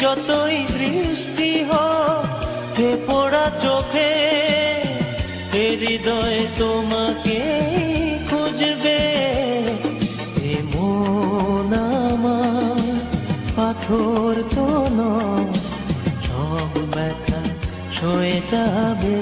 যতই বৃষ্টি হোক হে পোড়া চোখে, এ হৃদয় তোমাকে খুঁজবে। এ মন আমার পাথর তো নয়, সব ব্যথা সয়ে যাবে।